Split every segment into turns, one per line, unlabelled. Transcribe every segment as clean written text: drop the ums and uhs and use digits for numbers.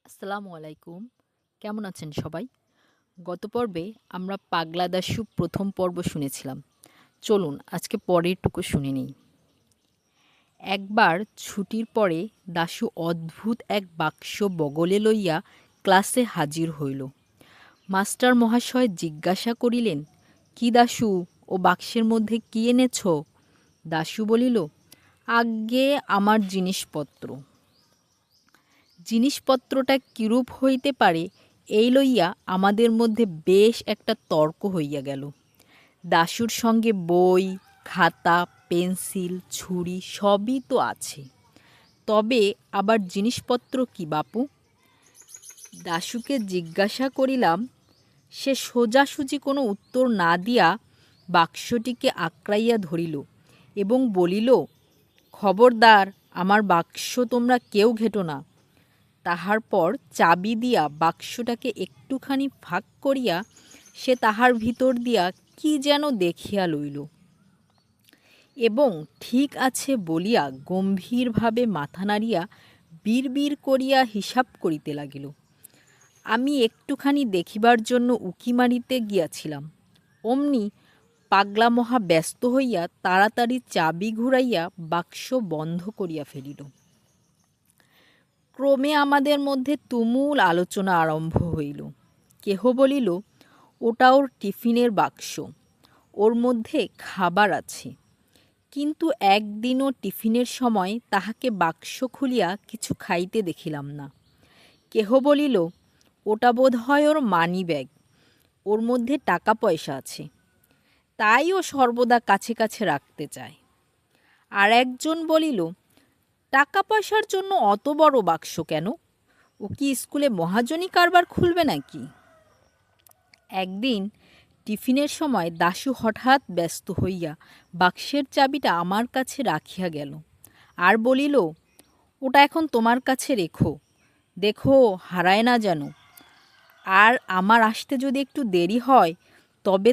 আসসালামু আলাইকুম। কেমন আছেন সবাই? গত পর্বে আমরা পাগলা দাশু প্রথম পর্ব শুনেছিলাম। চলুন আজকে পরেরটুকু শুনে নিই। একবার ছুটির পরে দাশু অদ্ভুত এক বাক্স বগলে লইয়া ক্লাসে হাজির হইল। মাস্টার মহাশয় জিজ্ঞাসা করিলেন, কি দাশু, ও বাক্সের মধ্যে কি এনেছ? দাশু বলিল, আজ্ঞে আমার জিনিসপত্র। জিনিসপত্রটা কিরূপ হইতে পারে এই লইয়া আমাদের মধ্যে বেশ একটা তর্ক হইয়া গেল। দাশুর সঙ্গে বই, খাতা, পেন্সিল, ছুরি সবই তো আছে, তবে আবার জিনিসপত্র কি বাপু? দাশুকে জিজ্ঞাসা করিলাম। সে সোজাসুজি কোনো উত্তর না দিয়া বাক্সটিকে আঁকড়াইয়া ধরিল এবং বলিল, খবরদার, আমার বাক্স তোমরা কেউ ঘেঁটো না। তাহার পর চাবি দিয়া বাক্সটাকে একটুখানি ফাঁক করিয়া সে তাহার ভিতর দিয়া কি যেন দেখিয়া লইল এবং ঠিক আছে বলিয়া গম্ভীরভাবে মাথা নাড়িয়া বিড়বিড় করিয়া হিসাব করিতে লাগিল। আমি একটুখানি দেখিবার জন্য উকি মারিতে গিয়াছিলাম। অমনি পাগলা মহা ব্যস্ত হইয়া তাড়াতাড়ি চাবি ঘুরাইয়া বাক্স বন্ধ করিয়া ফেলিল। ক্রমে আমাদের মধ্যে তুমুল আলোচনা আরম্ভ হইল। কেহ বলিল, ওটা ওর টিফিনের বাক্স, ওর মধ্যে খাবার আছে। কিন্তু একদিনও টিফিনের সময় তাহাকে বাক্স খুলিয়া কিছু খাইতে দেখিলাম না। কেহ বলিল, ওটা বোধ হয় ওর মানি ব্যাগ, ওর মধ্যে টাকা পয়সা আছে, তাই ও সর্বদা কাছে কাছে রাখতে চায়। আর একজন বলিল, টাকা পয়সার জন্য অত বড় বাক্স কেন? ও কি স্কুলে মহাজনী কারবার খুলবে নাকি? একদিন টিফিনের সময় দাশু হঠাৎ ব্যস্ত হইয়া বাক্সের চাবিটা আমার কাছে রাখিয়া গেল আর বলিল, ওটা এখন তোমার কাছে রেখো, দেখো হারায় না যেন। আর আমার আসতে যদি একটু দেরি হয় তবে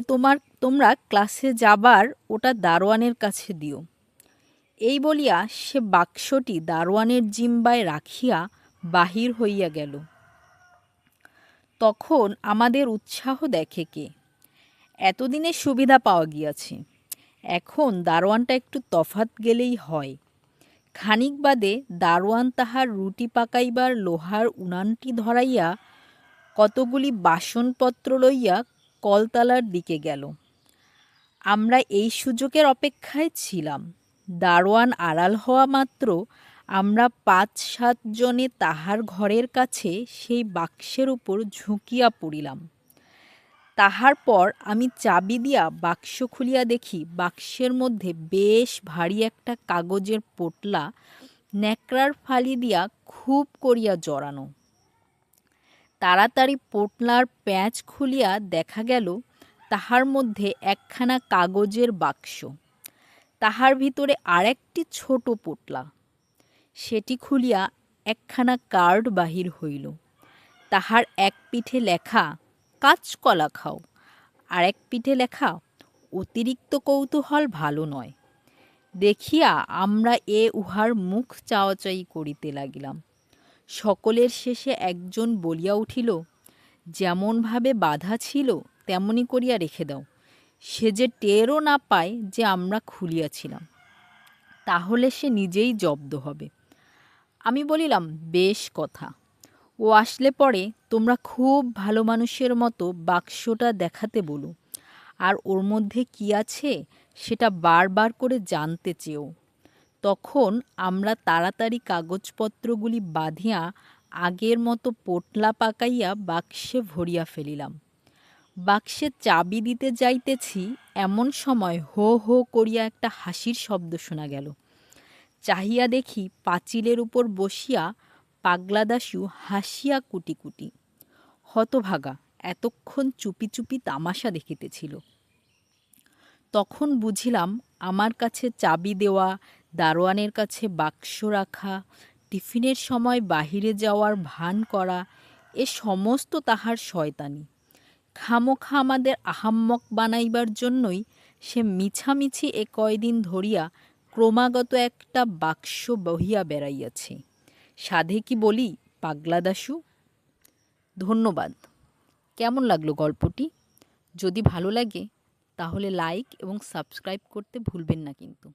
তোমরা ক্লাসে যাবার ওটা দারোয়ানের কাছে দিও। এই বলিয়া সে বাক্সটি দারোয়ানের জিম্বায় রাখিয়া বাহির হইয়া গেল। তখন আমাদের উৎসাহ দেখে কে? এতদিনে সুবিধা পাওয়া গিয়াছে, এখন দারোয়ানটা একটু তফাত গেলেই হয়। খানিক বাদে দারোয়ান তাহার রুটি পাকাইবার লোহার উনানটি ধরাইয়া কতগুলি বাসনপত্র লইয়া কলতলার দিকে গেল। আমরা এই সুযোগের অপেক্ষায় ছিলাম। দারোয়ান আড়াল হওয়া মাত্র আমরা ৫-৭ জনে তাহার ঘরের কাছে সেই বাক্সের উপর ঝুঁকিয়া পড়িলাম। তাহার পর আমি চাবি দিয়া বাক্স খুলিয়া দেখি বাক্সের মধ্যে বেশ ভারী একটা কাগজের পোটলা ন্যাকড়ার ফালি দিয়া খুব করিয়া জড়ানো। তাড়াতাড়ি পোটলার প্যাঁচ খুলিয়া দেখা গেল তাহার মধ্যে একখানা কাগজের বাক্স, তাহার ভিতরে আরেকটি ছোট পোটলা। সেটি খুলিয়া একখানা কার্ড বাহির হইল। তাহার এক পিঠে লেখা, কাঁচকলা খাও, আর এক পিঠে লেখা, অতিরিক্ত কৌতূহল ভালো নয়। দেখিয়া আমরা উহার মুখ চাওয়াচাই করিতে লাগিলাম। সকলের শেষে একজন বলিয়া উঠিল, যেমনভাবে বাঁধা ছিল তেমনি করিয়া রেখে দাও, সে যে টেরও না পায় যে আমরা খুলিয়াছিলাম, তাহলে সে নিজেই জব্দ হবে। আমি বলিলাম, বেশ কথা, ও আসলে পরে তোমরা খুব ভালো মানুষের মতো বাক্সটা দেখাতে বলো, আর ওর মধ্যে কি আছে সেটা বারবার করে জানতে চেও। তখন আমরা তাড়াতাড়ি কাগজপত্রগুলি বাঁধিয়া আগের মতো পোটলা পাকাইয়া বাক্সে ভরিয়া ফেলিলাম। বাক্সে চাবি দিতে যাইতেছি, এমন সময় হো হো করিয়া একটা হাসির শব্দ শোনা গেল। চাহিয়া দেখি পাঁচিলের উপর বসিয়া পাগলা দাশু হাসিয়া কুটি কুটি। হতভাগা, এতক্ষণ চুপি চুপি তামাশা দেখিতেছিল। তখন বুঝিলাম আমার কাছে চাবি দেওয়া, দারোয়ানের কাছে বাক্স রাখা, টিফিনের সময় বাহিরে যাওয়ার ভান করা, এ সমস্ত তাহার শয়তানি। খামোখা আমাদের আহাম্মক বানাইবার জন্যই সে মিছামিছি এ কয়দিন ধরিয়া ক্রমাগত একটা বাক্স বহিয়া বেড়াইয়াছে। সাধে কি বলি পাগলা দাশু? ধন্যবাদ। কেমন লাগলো গল্পটি? যদি ভালো লাগে তাহলে লাইক এবং সাবস্ক্রাইব করতে ভুলবেন না কিন্তু।